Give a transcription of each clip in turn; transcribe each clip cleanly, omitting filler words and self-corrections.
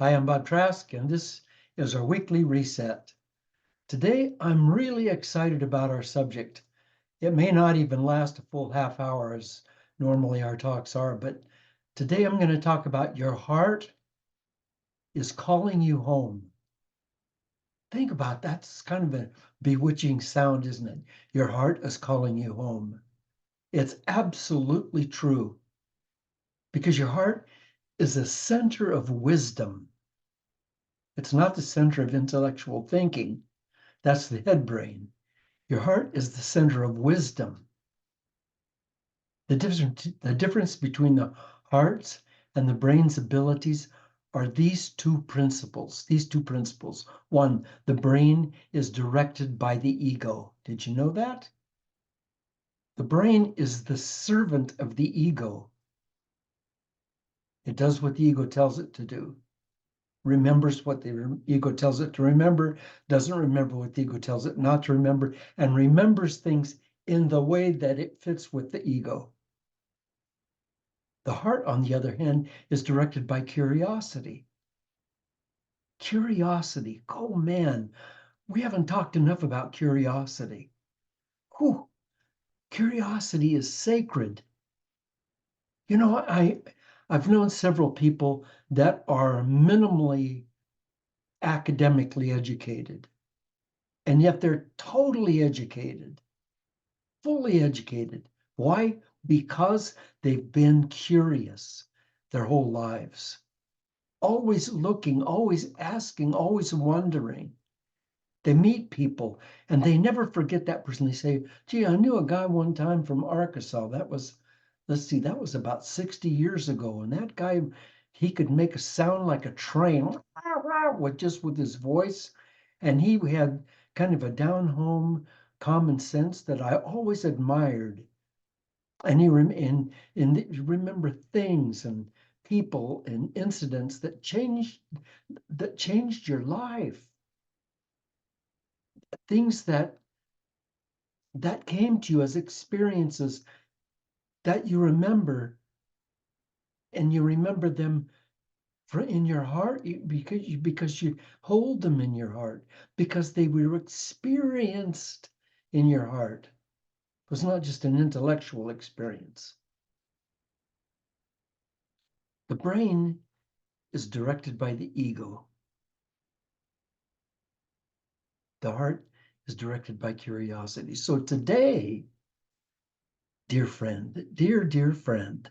Hi, I'm Bob Trask, and this is our weekly reset. Today, I'm really excited about our subject. It may not even last a full half hour as normally our talks are, but today I'm going to talk about your heart is calling you home. Think about that. That's kind of a bewitching sound, isn't it? Your heart is calling you home. It's absolutely true because your heart is the center of wisdom. It's not the center of intellectual thinking. That's the head brain. Your heart is the center of wisdom. The difference between the heart's and the brain's abilities are these two principles. One, the brain is directed by the ego. Did you know that? The brain is the servant of the ego. It does what the ego tells it to do, remembers what the ego tells it to remember, doesn't remember what the ego tells it not to remember, and remembers things in the way that it fits with the ego. The heart, on the other hand, is directed by curiosity. Curiosity. Oh man, we haven't talked enough about curiosity. Whew. Curiosity is sacred. You know, I've known several people that are minimally academically educated, and yet they're totally educated, fully educated. Why? Because they've been curious their whole lives. Always looking, always asking, always wondering. They meet people and they never forget that person. They say, gee, I knew a guy one time from Arkansas. That was, let's see, that was about 60 years ago. And that guy, he could make a sound like a train with his voice. And he had kind of a down home common sense that I always admired. And you remember things and people and incidents that changed your life, things that came to you as experiences that you remember, and you remember them in your heart because you hold them in your heart, because they were experienced in your heart. It was not just an intellectual experience. The brain is directed by the ego. The heart is directed by curiosity. So today, dear friend, dear friend,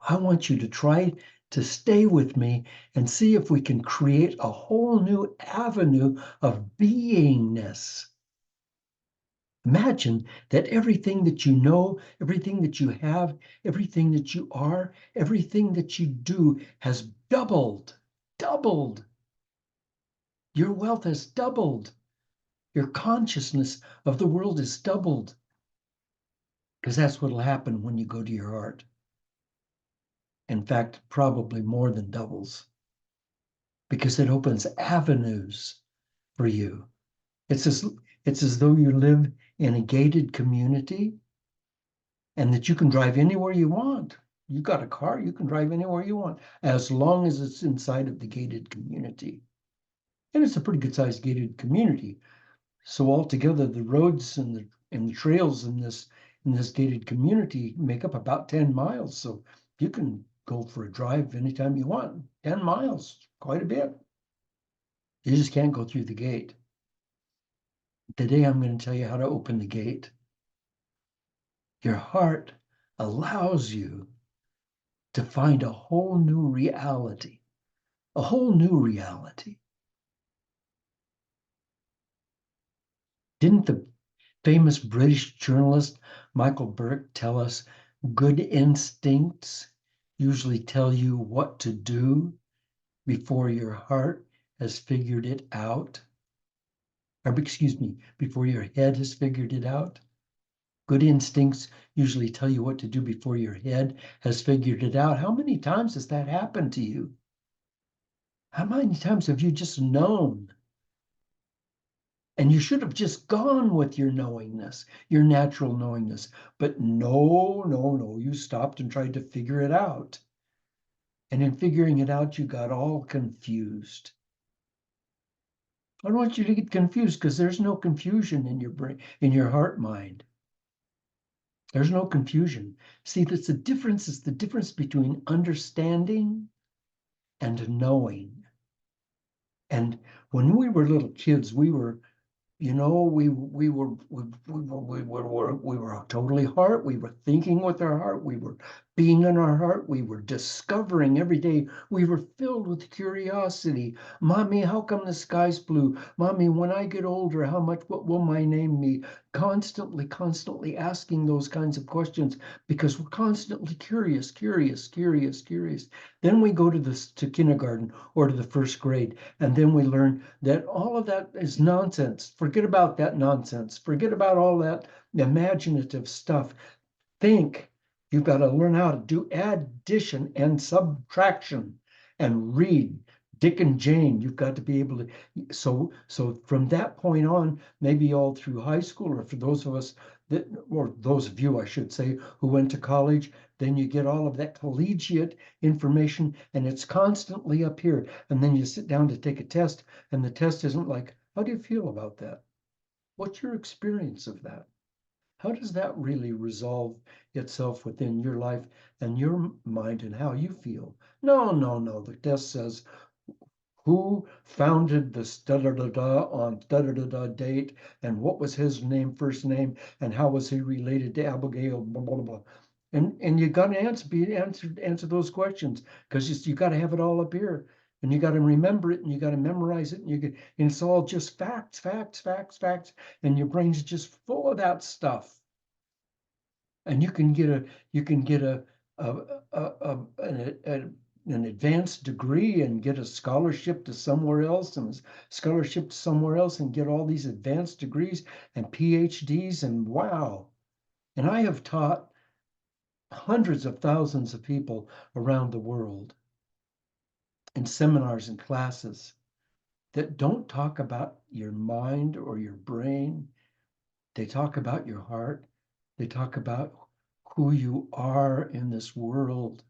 I want you to try to stay with me and see if we can create a whole new avenue of beingness. Imagine that everything that you know, everything that you have, everything that you are, everything that you do has doubled. Your wealth has doubled. Your consciousness of the world is doubled. Because that's what will happen when you go to your heart. In fact, probably more than doubles. Because it opens avenues for you. It's as though you live in a gated community and that you can drive anywhere you want. You got a car, you can drive anywhere you want, as long as it's inside of the gated community. And it's a pretty good sized gated community. So altogether, the roads and the trails in this gated community make up about 10 miles. So you can go for a drive anytime you want. 10 miles, quite a bit. You just can't go through the gate. Today, I'm going to tell you how to open the gate. Your heart allows you to find a whole new reality, a whole new reality. Didn't the famous British journalist Michael Burke tell us good instincts usually tell you what to do before your heart has figured it out? Or excuse me, before your head has figured it out? Good instincts usually tell you what to do before your head has figured it out. How many times has that happened to you? How many times have you just known? And you should have just gone with your knowingness, your natural knowingness. But no, you stopped and tried to figure it out. And in figuring it out, you got all confused. I don't want you to get confused because there's no confusion in your brain, in your heart mind. There's no confusion. See, that's the difference. It's the difference between understanding and knowing. And when we were little kids, we were we were totally heart. We were thinking with our heart. We were being in our heart. We were discovering every day. We were filled with curiosity. Mommy, how come the sky's blue? Mommy, when I get older, what will my name be? Constantly asking those kinds of questions because we're constantly curious, curious, curious, curious. Then we go to kindergarten or to the first grade, and then we learn that all of that is nonsense. Forget about that nonsense. Forget about all that imaginative stuff. Think. You've got to learn how to do addition and subtraction and read. Dick and Jane, you've got to be able to. So from that point on, maybe all through high school, or for those of us that, or those of you, I should say, who went to college, then you get all of that collegiate information and it's constantly up here. And then you sit down to take a test, and the test isn't like, how do you feel about that? What's your experience of that? How does that really resolve itself within your life and your mind and how you feel? No, no, no. The test says who founded the da da da da on da da da da date, and what was his name, first name, and how was he related to Abigail, blah blah blah. And you got to answer those questions because you got to have it all up here, and you got to remember it, and you got to memorize it, and it's all just facts, facts, facts, facts, and your brain's just full of that stuff. And you can get an advanced degree and get a scholarship to somewhere else and a scholarship to somewhere else and get all these advanced degrees and PhDs, and wow. And I have taught hundreds of thousands of people around the world in seminars and classes that don't talk about your mind or your brain. They talk about your heart. They talk about who you are in this world,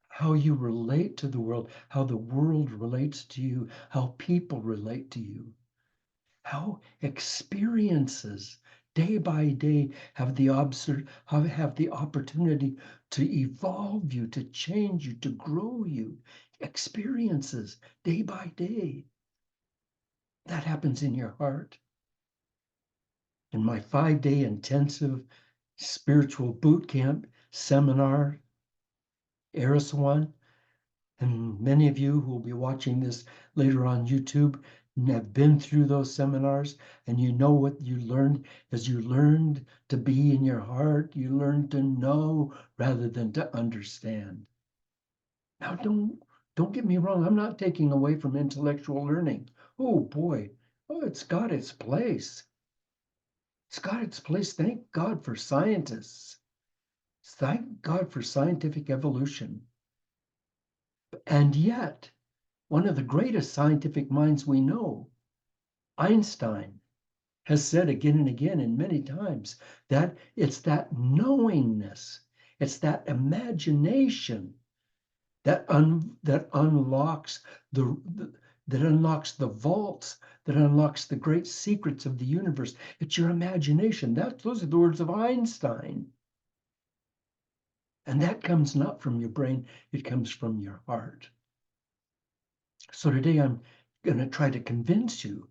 how you relate to the world, how the world relates to you, how people relate to you, how experiences day by day have the opportunity to evolve you, to change you, to grow you. Experiences day by day. That happens in your heart. In my 5-day intensive spiritual boot camp seminar, Eriswan, and many of you who will be watching this later on YouTube have been through those seminars, and you know what you learned. As you learned to be in your heart, you learned to know rather than to understand. Now, don't get me wrong. I'm not taking away from intellectual learning. Oh boy, it's got its place. It's got its place. Thank God for scientists. Thank God for scientific evolution. And yet, one of the greatest scientific minds we know, Einstein, has said again and again and many times that it's that knowingness, it's that imagination that unlocks the vaults, that unlocks the great secrets of the universe. It's your imagination. Those are the words of Einstein. And that comes not from your brain, it comes from your heart. So today I'm going to try to convince you,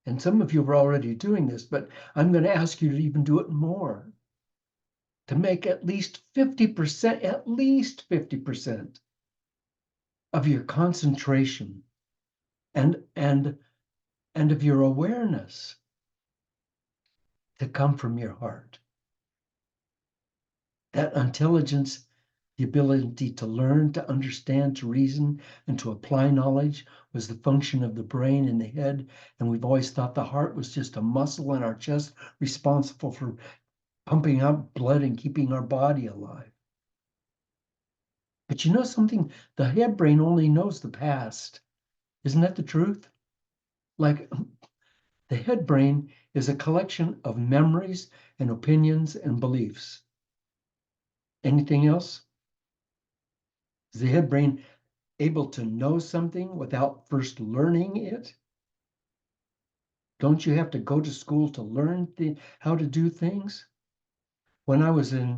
and some of you are already doing this, but I'm going to ask you to even do it more, to make at least 50% of your concentration and of your awareness to come from your heart. That intelligence, the ability to learn, to understand, to reason, and to apply knowledge was the function of the brain and the head. And we've always thought the heart was just a muscle in our chest responsible for pumping out blood and keeping our body alive. But you know something? The head brain only knows the past. Isn't that the truth? Like the head brain is a collection of memories and opinions and beliefs. Anything else? Is the head brain able to know something without first learning it? Don't you have to go to school to learn how to do things? When I was I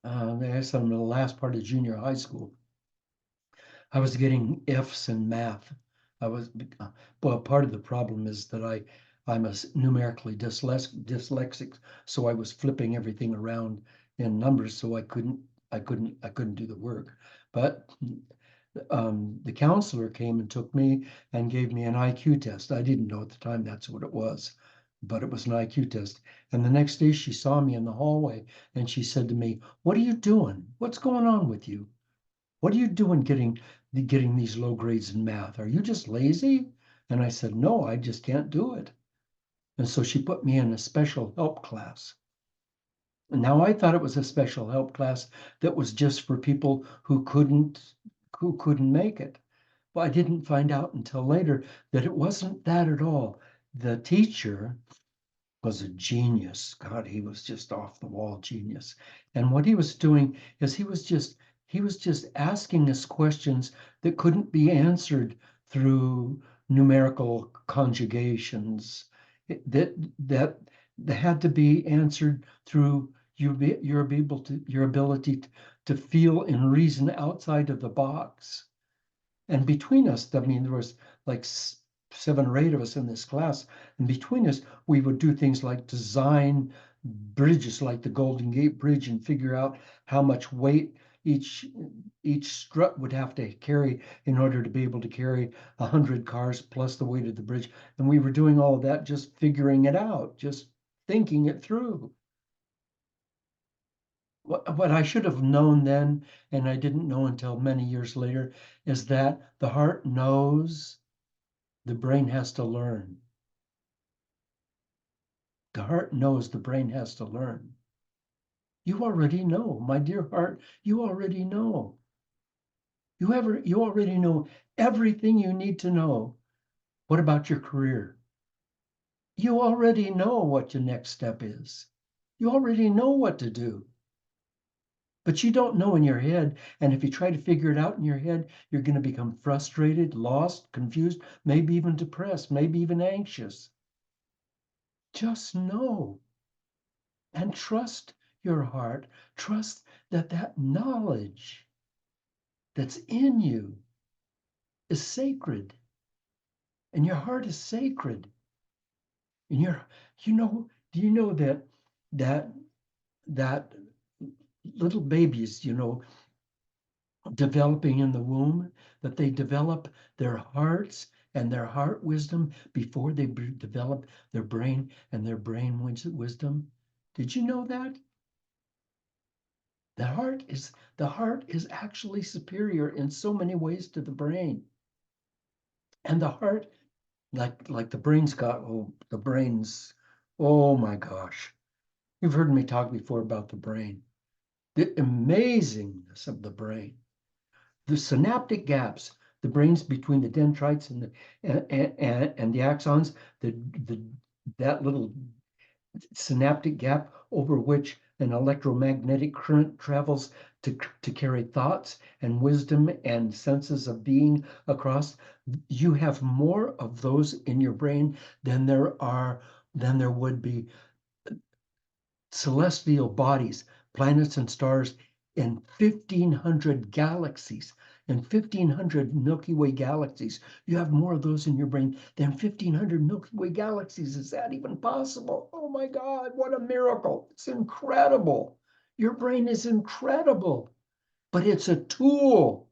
guess I'm in the last part of junior high school, I was getting F's in math. I was, well, part of the problem is that I'm a numerically dyslexic, so I was flipping everything around in numbers, so I couldn't do the work. But the counselor came and took me and gave me an IQ test. I didn't know at the time that's what it was, but it was an IQ test. And the next day she saw me in the hallway and she said to me, "What are you doing? What's going on with you? What are you doing getting these low grades in math? Are you just lazy?" And I said, "No, I just can't do it." And so she put me in a special help class. And now I thought it was a special help class that was just for people who couldn't make it. Well, I didn't find out until later that it wasn't that at all. The teacher was a genius. God, he was just off the wall genius. And what he was doing is he was just asking us questions that couldn't be answered through numerical conjugations. That had to be answered through your ability to feel and reason outside of the box. And between us, I mean, there was like 7 or 8 of us in this class, and between us, we would do things like design bridges like the Golden Gate Bridge and figure out how much weight each strut would have to carry in order to be able to carry 100 cars plus the weight of the bridge. And we were doing all of that, just figuring it out, just thinking it through. What I should have known then, and I didn't know until many years later, is that the heart knows, the brain has to learn. The heart knows, the brain has to learn. You already know, my dear heart, you already know. You already know everything you need to know. What about your career? You already know what your next step is. You already know what to do. But you don't know in your head. And if you try to figure it out in your head, you're going to become frustrated, lost, confused, maybe even depressed, maybe even anxious. Just know and trust your heart. Trust that knowledge that's in you is sacred. And your heart is sacred. And do you know that that little babies, developing in the womb, that they develop their hearts and their heart wisdom before they develop their brain and their brain wisdom? Did you know that? The heart is actually superior in so many ways to the brain. And the heart, like the brain's got, the brain's, oh my gosh. You've heard me talk before about the brain. The amazingness of the brain. The synaptic gaps, the brains between the dendrites and the axons, the, the that little synaptic gap over which an electromagnetic current travels to carry thoughts and wisdom and senses of being across. You have more of those in your brain than there would be celestial bodies, planets and stars in 1,500 galaxies. In 1,500 Milky Way galaxies, you have more of those in your brain than 1,500 Milky Way galaxies. Is that even possible? Oh my God, what a miracle. It's incredible. Your brain is incredible, but it's a tool.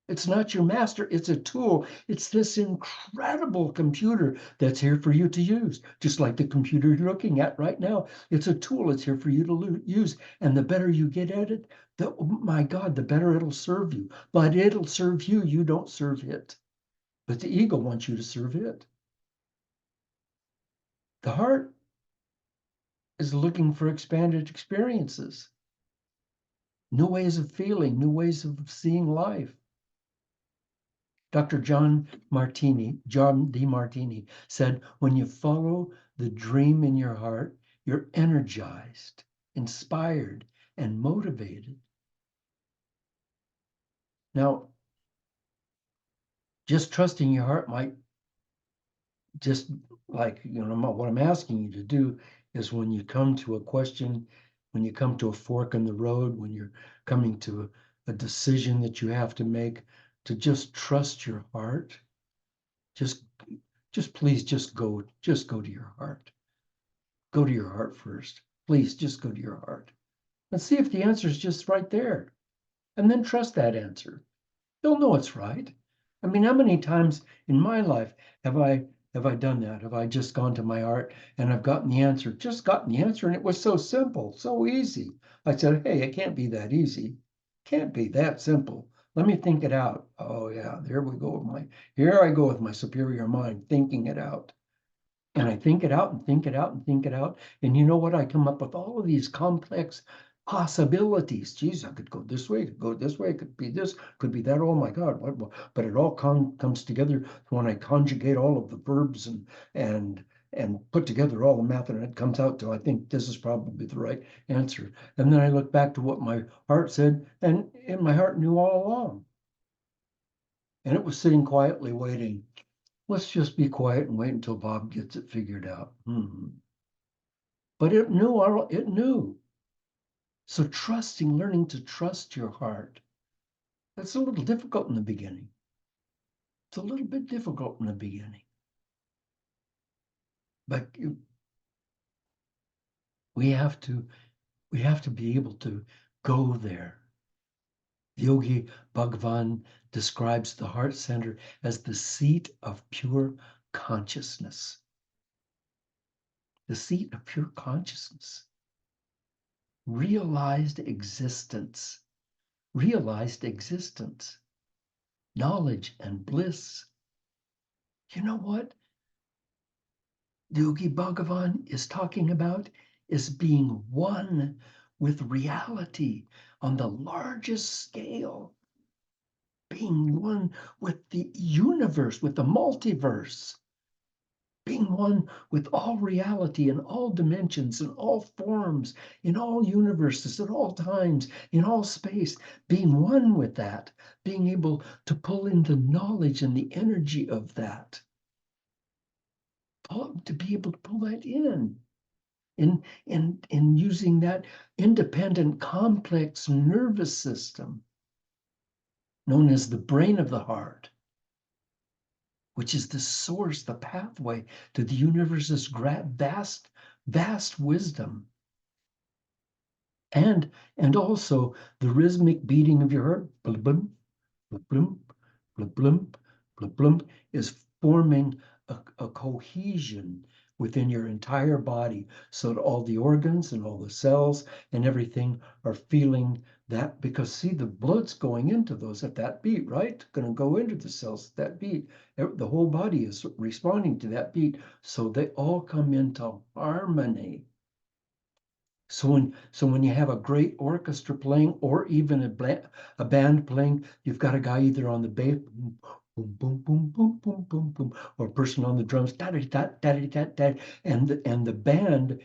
It's not your master, it's a tool. It's this incredible computer that's here for you to use, just like the computer you're looking at right now. It's a tool, it's here for you to use. And the better you get at it, oh my God, the better it'll serve you. But it'll serve you, you don't serve it. But the ego wants you to serve it. The heart is looking for expanded experiences, new ways of feeling, new ways of seeing life. Dr. John D. Martini said, when you follow the dream in your heart, you're energized, inspired, and motivated. Now, just trusting your heart might just like, what I'm asking you to do is when you come to a question, when you come to a fork in the road, when you're coming to a decision that you have to make, to just trust your heart. Just, just please, just go to your heart. Go to your heart first. Please, just go to your heart and see if the answer is just right there, and then trust that answer. You'll know it's right. I mean, how many times in my life have I done that? Have I just gone to my heart and I've gotten the answer, just gotten the answer, and it was so simple, so easy. I said, hey, it can't be that easy. Can't be that simple. Let me think it out. Oh yeah, here I go with my superior mind thinking it out. And I think it out and think it out and think it out. And you know what? I come up with all of these complex possibilities. Geez, I could go this way, could go this way, could be this, could be that. Oh my God, what? But it all comes together when I conjugate all of the verbs and and put together all the math, and it comes out to, I think this is probably the right answer. And then I look back to what my heart said, and my heart knew all along. And it was sitting quietly waiting. Let's just be quiet and wait until Bob gets it figured out. But it knew, it knew. So learning to trust your heart, that's a little difficult in the beginning. It's a little bit difficult in the beginning. But we have to be able to go there. Yogi Bhagavan describes the heart center as the seat of pure consciousness. The seat of pure consciousness. Realized existence, knowledge and bliss. You know what Yogi Bhagavan is talking about is being one with reality on the largest scale, being one with the universe, with the multiverse, being one with all reality in all dimensions, in all forms, in all universes, at all times, in all space, being one with that, being able to pull in the knowledge and the energy of that, to be able to pull that in using that independent, complex nervous system known as the brain of the heart, which is the source, the pathway to the universe's vast, vast wisdom. And also the rhythmic beating of your heart, blum, blum, blum, blum, blum, blum, blum, is forming a cohesion within your entire body, so that all the organs and all the cells and everything are feeling that, because see, the blood's going into those at that beat, right? Going to go into the cells at that beat. The whole body is responding to that beat, so they all come into harmony. So when you have a great orchestra playing, or even a band playing, you've got a guy either on the bass, boom, boom, boom, boom, boom, boom, boom, or a person on the drums, da da da da da da, and the band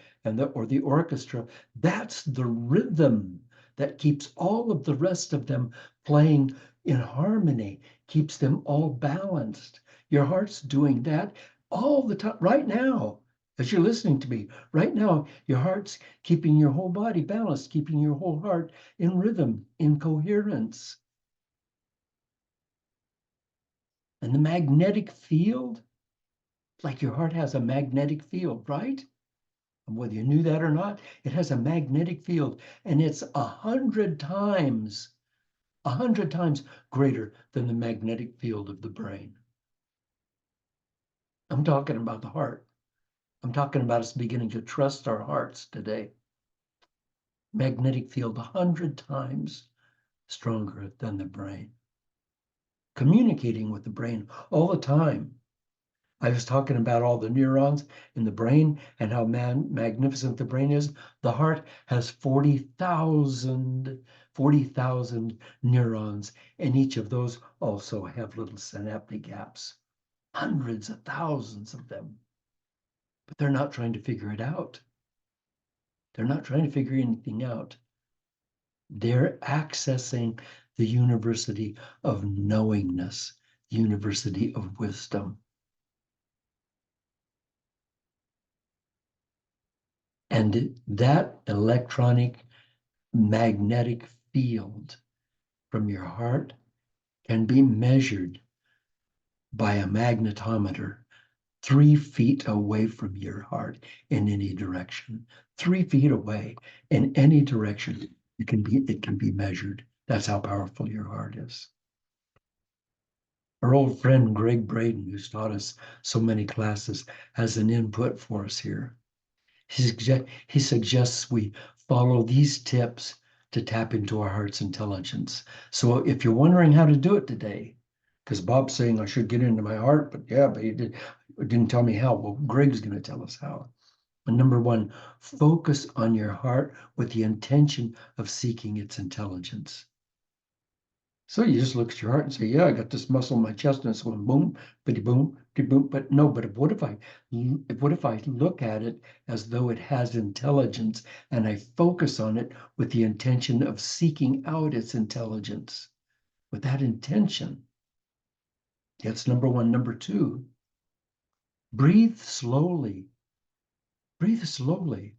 or the orchestra. That's the rhythm that keeps all of the rest of them playing in harmony, keeps them all balanced. Your heart's doing that all the time, right now. As you're listening to me right now, your heart's keeping your whole body balanced, keeping your whole heart in rhythm, in coherence. And the magnetic field, like your heart has a magnetic field, right? And whether you knew that or not, it has a magnetic field, and it's 100 times greater than the magnetic field of the brain. I'm talking about the heart. I'm talking about us beginning to trust our hearts today. Magnetic field 100 times stronger than the brain. Communicating with the brain all the time. I was talking about all the neurons in the brain and how magnificent the brain is. The heart has 40,000 neurons, and each of those also have little synaptic gaps. Hundreds of thousands of them. But they're not trying to figure it out. They're not trying to figure anything out. They're accessing the university of knowingness, the university of wisdom. And that electronic magnetic field from your heart can be measured by a magnetometer 3 feet away from your heart in any direction. 3 feet away in any direction, it can be measured. That's how powerful your heart is. Our old friend Greg Braden, who's taught us so many classes, has an input for us here. He suggests we follow these tips to tap into our heart's intelligence. So if you're wondering how to do it today, because Bob's saying I should get into my heart, but he didn't tell me how. Well, Greg's going to tell us how. And number one, focus on your heart with the intention of seeking its intelligence. So you just look at your heart and say, yeah, I got this muscle in my chest and it's going boom, bitty boom, bitty boom. But no, but what if I look at it as though it has intelligence and I focus on it with the intention of seeking out its intelligence? With that intention, that's number one. Number two, breathe slowly. Breathe slowly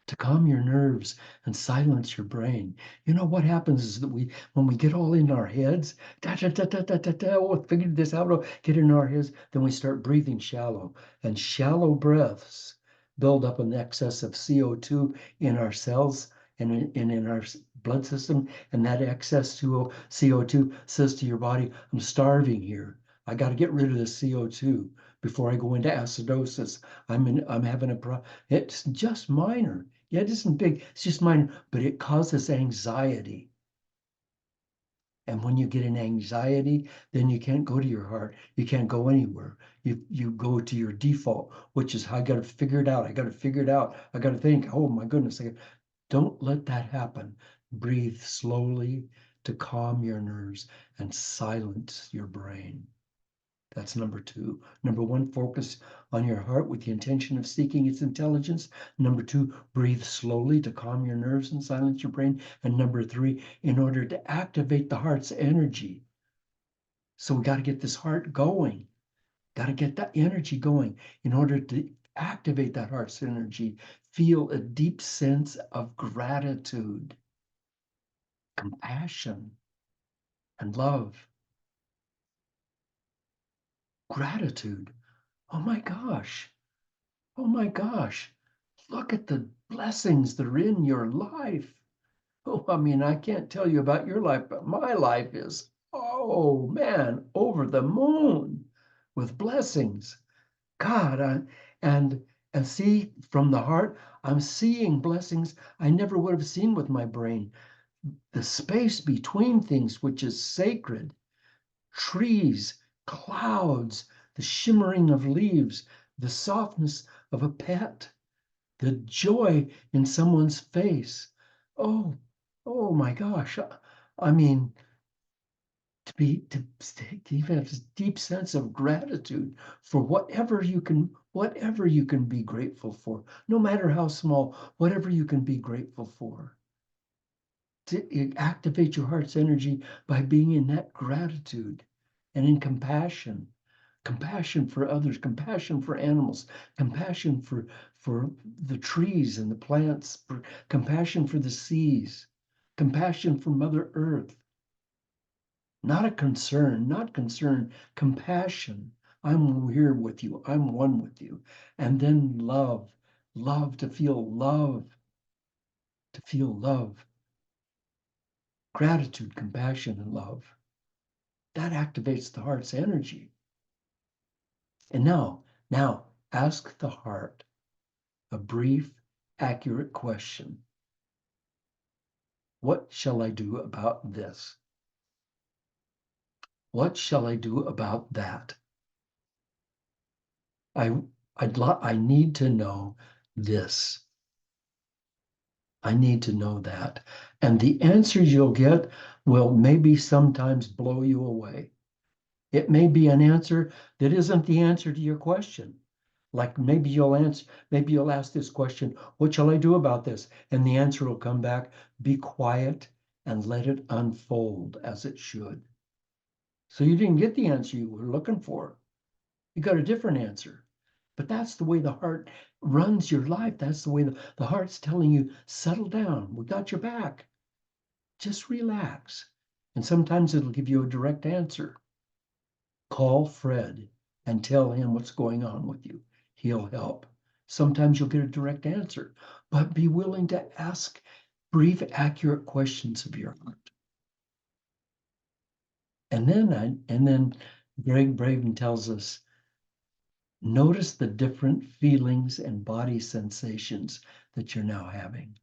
to calm your nerves and silence your brain. You know what happens is that when we get all in our heads, oh, figured this out, oh, get in our heads, then we start breathing shallow. And shallow breaths build up an excess of CO2 in our cells and in our blood system. And that excess CO2 says to your body, I'm starving here. I got to get rid of the CO2 before I go into acidosis. I'm having a problem. It's just minor. Yeah, it isn't big, it's just minor, but it causes anxiety. And when you get an anxiety, then you can't go to your heart. You can't go anywhere. You go to your default, which is I got to figure it out. I got to figure it out. I got to think, oh my goodness. Don't let that happen. Breathe slowly to calm your nerves and silence your brain. That's number two. Number one, focus on your heart with the intention of seeking its intelligence. Number two, breathe slowly to calm your nerves and silence your brain. And number three, in order to activate the heart's energy. So we got to get this heart going, got to get that energy going. In order to activate that heart's energy, feel a deep sense of gratitude, compassion, and love. Gratitude. Oh my gosh. Oh my gosh, look at the blessings that are in your life. Oh, I mean, I can't tell you about your life, but my life is, oh man, over the moon with blessings. God, and see from the heart, I'm seeing blessings I never would have seen with my brain. The space between things, which is sacred, trees, clouds, the shimmering of leaves, the softness of a pet, the joy in someone's face. Oh, oh my gosh. I mean, to even have this deep sense of gratitude for whatever you can be grateful for, no matter how small, whatever you can be grateful for. To activate your heart's energy by being in that gratitude and in compassion for others, compassion for animals, compassion for the trees and the plants, compassion for the seas, compassion for Mother Earth. Not a concern, not concern, compassion. I'm here with you. I'm one with you. And then love, love, to feel love, to feel love, gratitude, compassion, and love. That activates the heart's energy. And now ask the heart a brief, accurate question. What shall I do about this? What shall I do about that? I need to know this. I need to know that. And the answers you'll get will maybe sometimes blow you away. It may be an answer that isn't the answer to your question. Like maybe you'll ask this question, what shall I do about this? And the answer will come back, be quiet and let it unfold as it should. So you didn't get the answer you were looking for. You got a different answer. But that's the way the heart runs your life. That's the way the heart's telling you, settle down. We got your back. Just relax. And sometimes it'll give you a direct answer. Call Fred and tell him what's going on with you. He'll help. Sometimes you'll get a direct answer, but be willing to ask brief, accurate questions of your heart. And then Greg Braden tells us, notice the different feelings and body sensations that you're now having.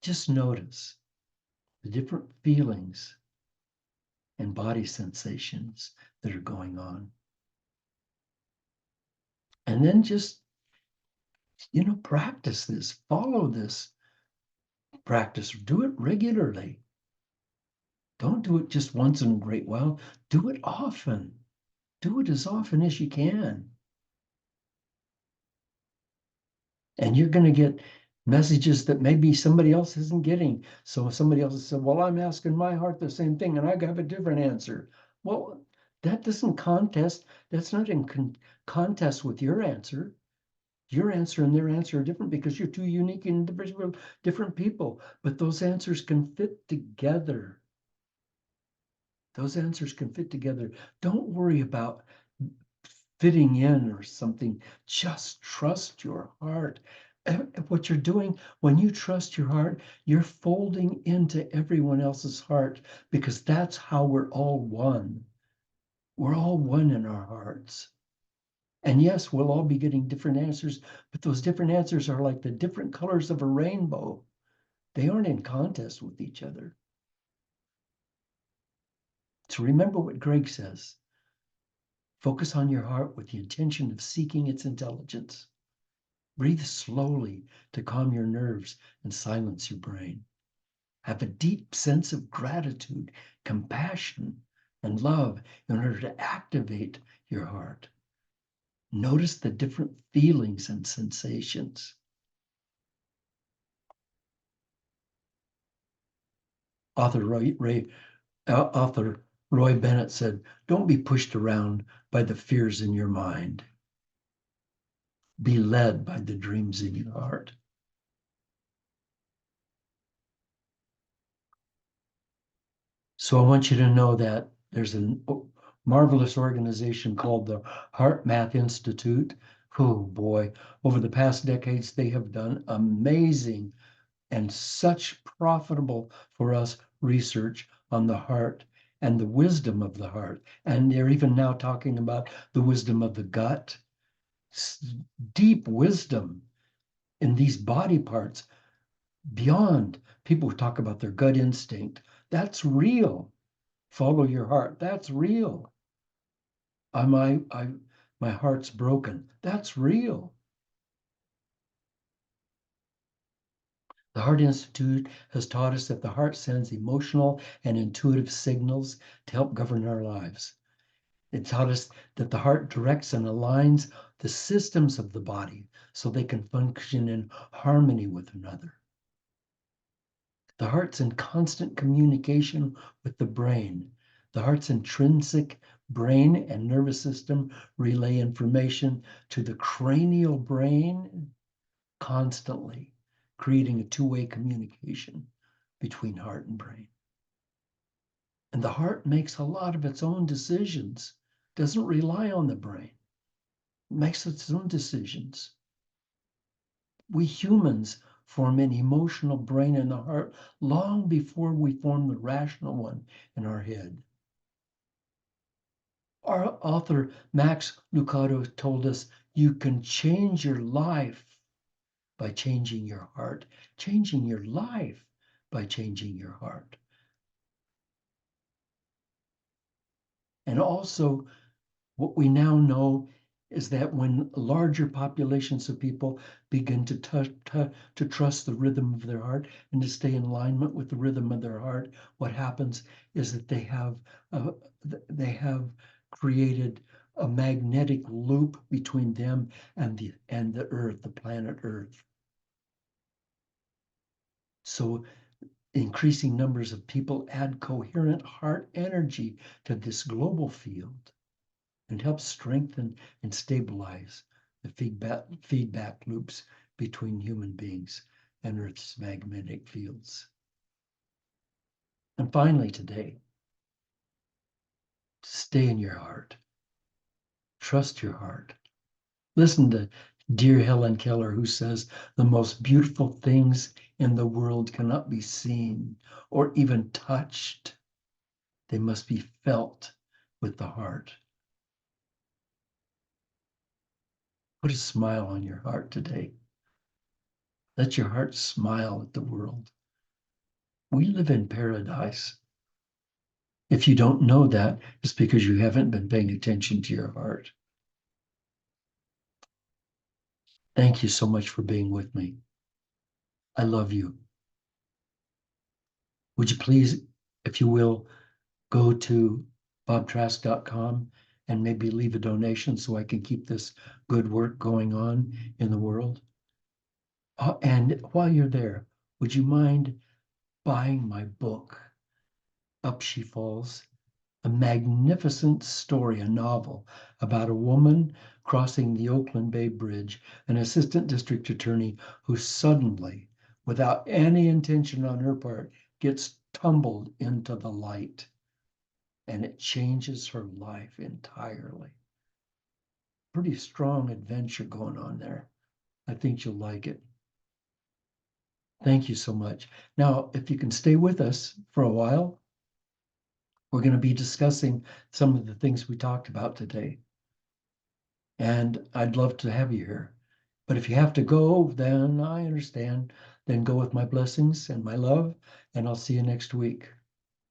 Just notice the different feelings and body sensations that are going on. And then just, practice this, follow this practice, do it regularly. Don't do it just once in a great while. Do it often. Do it as often as you can. And you're going to get messages that maybe somebody else isn't getting. So somebody else said, well, I'm asking my heart the same thing and I have a different answer. Well, that doesn't contest. That's not in contest with your answer. Your answer and their answer are different because you're two unique and different people. But those answers can fit together. Those answers can fit together. Don't worry about fitting in or something. Just trust your heart. What you're doing when you trust your heart, you're folding into everyone else's heart because that's how we're all one. We're all one in our hearts. And yes, we'll all be getting different answers, but those different answers are like the different colors of a rainbow. They aren't in contest with each other. So remember what Greg says. Focus on your heart with the intention of seeking its intelligence. Breathe slowly to calm your nerves and silence your brain. Have a deep sense of gratitude, compassion, and love in order to activate your heart. Notice the different feelings and sensations. Author Roy Bennett said, don't be pushed around by the fears in your mind. Be led by the dreams in your heart. So I want you to know that there's a marvelous organization called the Heart Math Institute. Oh boy, over the past decades, they have done amazing and such profitable for us research on the heart and the wisdom of the heart. And they're even now talking about the wisdom of the gut, deep wisdom in these body parts beyond people who talk about their gut instinct. That's real. Follow your heart. That's real. My heart's broken. That's real. The Heart Institute has taught us that the heart sends emotional and intuitive signals to help govern our lives. It taught us that the heart directs and aligns the systems of the body so they can function in harmony with another. The heart's in constant communication with the brain. The heart's intrinsic brain and nervous system relay information to the cranial brain constantly, creating a two-way communication between heart and brain. And the heart makes a lot of its own decisions, doesn't rely on the brain, it makes its own decisions. We humans form an emotional brain in the heart long before we form the rational one in our head. Our author, Max Lucado, told us you can change your life by changing your heart, changing your life by changing your heart. And also, what we now know is that when larger populations of people begin to trust the rhythm of their heart and to stay in alignment with the rhythm of their heart, what happens is that they have created a magnetic loop between them and the earth, the planet Earth. So increasing numbers of people add coherent heart energy to this global field and help strengthen and stabilize the feedback loops between human beings and Earth's magnetic fields. And finally, today, stay in your heart. Trust your heart. Listen to dear Helen Keller, who says the most beautiful things in the world cannot be seen or even touched. They must be felt with the heart. Put a smile on your heart today. Let your heart smile at the world. We live in paradise. If you don't know that, it's because you haven't been paying attention to your heart. Thank you so much for being with me. I love you. Would you please, if you will, go to bobtrask.com and maybe leave a donation so I can keep this good work going on in the world? And while you're there, would you mind buying my book, Up She Falls? A magnificent story, a novel about a woman crossing the Oakland Bay Bridge, an assistant district attorney who suddenly, without any intention on her part, gets tumbled into the light, and it changes her life entirely. Pretty strong adventure going on there. I think you'll like it. Thank you so much. Now, if you can stay with us for a while, we're going to be discussing some of the things we talked about today. And I'd love to have you here. But if you have to go, then I understand. Then go with my blessings and my love, and I'll see you next week.